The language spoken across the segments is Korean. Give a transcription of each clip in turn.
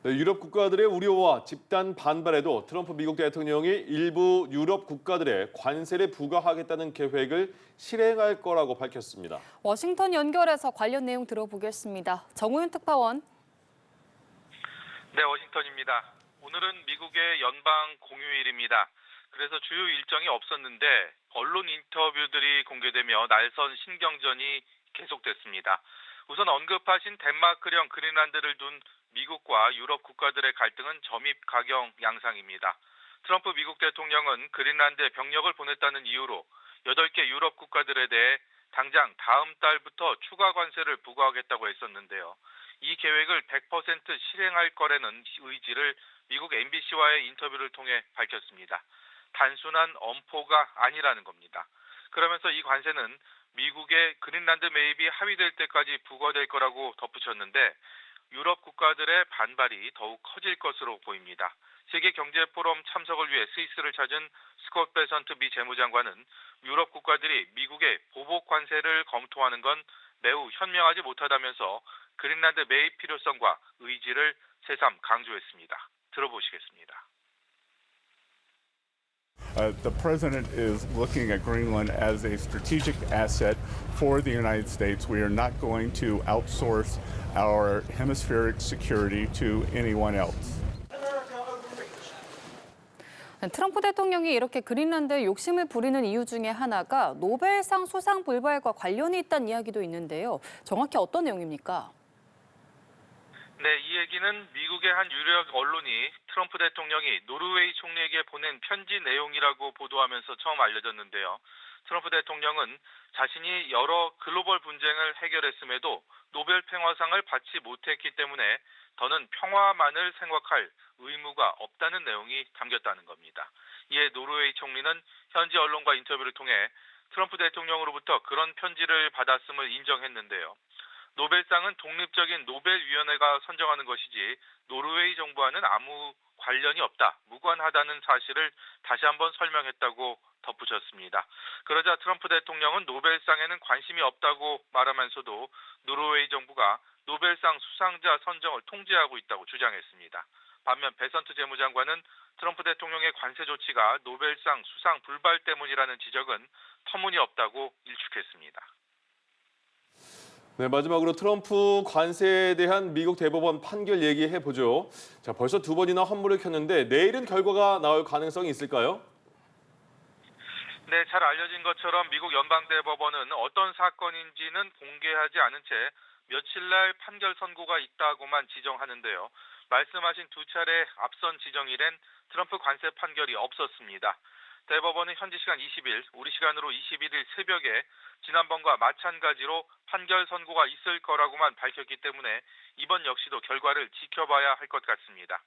네, 유럽 국가들의 우려와 집단 반발에도 트럼프 미국 대통령이 일부 유럽 국가들에 관세를 부과하겠다는 계획을 실행할 거라고 밝혔습니다. 워싱턴 연결해서 관련 내용 들어보겠습니다. 정우윤 특파원. 네, 워싱턴입니다. 오늘은 미국의 연방 공휴일입니다. 그래서 주요 일정이 없었는데 언론 인터뷰들이 공개되며 날선 신경전이 계속됐습니다. 우선 언급하신 덴마크령 그린란드를 둔 미국과 유럽 국가들의 갈등은 점입 가경 양상입니다. 트럼프 미국 대통령은 그린란드에 병력을 보냈다는 이유로 8개 유럽 국가들에 대해 당장 다음 달부터 추가 관세를 부과하겠다고 했었는데요. 이 계획을 100% 실행할 거라는 의지를 미국 MBC와의 인터뷰를 통해 밝혔습니다. 단순한 엄포가 아니라는 겁니다. 그러면서 이 관세는 미국의 그린란드 매입이 합의될 때까지 부과될 거라고 덧붙였는데 유럽 국가들의 반발이 더욱 커질 것으로 보입니다. 세계경제포럼 참석을 위해 스위스를 찾은 스콧 베선트 미 재무장관은 유럽 국가들이 미국의 보복 관세를 검토하는 건 매우 현명하지 못하다면서 그린란드 매입 필요성과 의지를 새삼 강조했습니다. 들어보시겠습니다. The president is looking at Greenland as a strategic asset for the United States. We are not going to outsource our hemispheric security to anyone else. 트럼프 대통령이 이렇게 그린란드에 욕심을 부리는 이유 중에 하나가 노벨상 수상 불발과 관련이 있다는 이야기도 있는데요. 정확히 어떤 내용입니까? 네, 이 얘기는 미국의 한 유력 언론이 트럼프 대통령이 노르웨이 총리에게 보낸 편지 내용이라고 보도하면서 처음 알려졌는데요. 트럼프 대통령은 자신이 여러 글로벌 분쟁을 해결했음에도 노벨 평화상을 받지 못했기 때문에 더는 평화만을 생각할 의무가 없다는 내용이 담겼다는 겁니다. 이에 노르웨이 총리는 현지 언론과 인터뷰를 통해 트럼프 대통령으로부터 그런 편지를 받았음을 인정했는데요. 노벨상은 독립적인 노벨위원회가 선정하는 것이지 노르웨이 정부와는 아무 관련이 없다, 무관하다는 사실을 다시 한번 설명했다고 덧붙였습니다. 그러자 트럼프 대통령은 노벨상에는 관심이 없다고 말하면서도 노르웨이 정부가 노벨상 수상자 선정을 통제하고 있다고 주장했습니다. 반면 베선트 재무장관은 트럼프 대통령의 관세 조치가 노벨상 수상 불발 때문이라는 지적은 터무니없다고 일축했습니다. 네, 마지막으로 트럼프 관세에 대한 미국 대법원 판결 얘기해 보죠. 자, 벌써 2번이나 환불을 켰는데 내일은 결과가 나올 가능성이 있을까요? 네, 잘 알려진 것처럼 미국 연방대법원은 어떤 사건인지는 공개하지 않은 채 며칠 날 판결 선고가 있다고만 지정하는데요. 말씀하신 두 차례 앞선 지정일엔 트럼프 관세 판결이 없었습니다. 대법원은 현지 시간 20일, 우리 시간으로 21일 새벽에 지난번과 마찬가지로 판결 선고가 있을 거라고만 밝혔기 때문에 이번 역시도 결과를 지켜봐야 할 것 같습니다.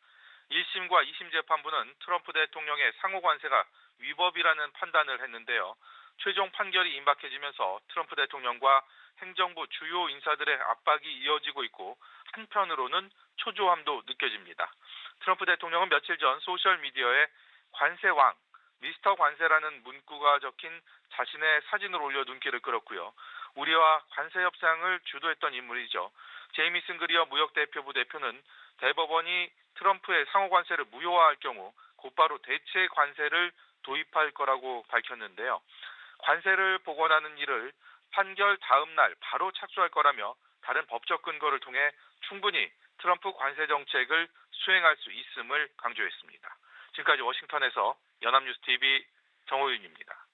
1심과 2심 재판부는 트럼프 대통령의 상호 관세가 위법이라는 판단을 했는데요. 최종 판결이 임박해지면서 트럼프 대통령과 행정부 주요 인사들의 압박이 이어지고 있고 한편으로는 초조함도 느껴집니다. 트럼프 대통령은 며칠 전 소셜미디어에 관세왕, 미스터 관세라는 문구가 적힌 자신의 사진을 올려 눈길을 끌었고요. 우리와 관세 협상을 주도했던 인물이죠. 제이미슨 그리어 무역대표부 대표는 대법원이 트럼프의 상호 관세를 무효화할 경우 곧바로 대체 관세를 도입할 거라고 밝혔는데요. 관세를 복원하는 일을 판결 다음 날 바로 착수할 거라며 다른 법적 근거를 통해 충분히 트럼프 관세 정책을 수행할 수 있음을 강조했습니다. 지금까지 워싱턴에서 연합뉴스 TV 정호윤입니다.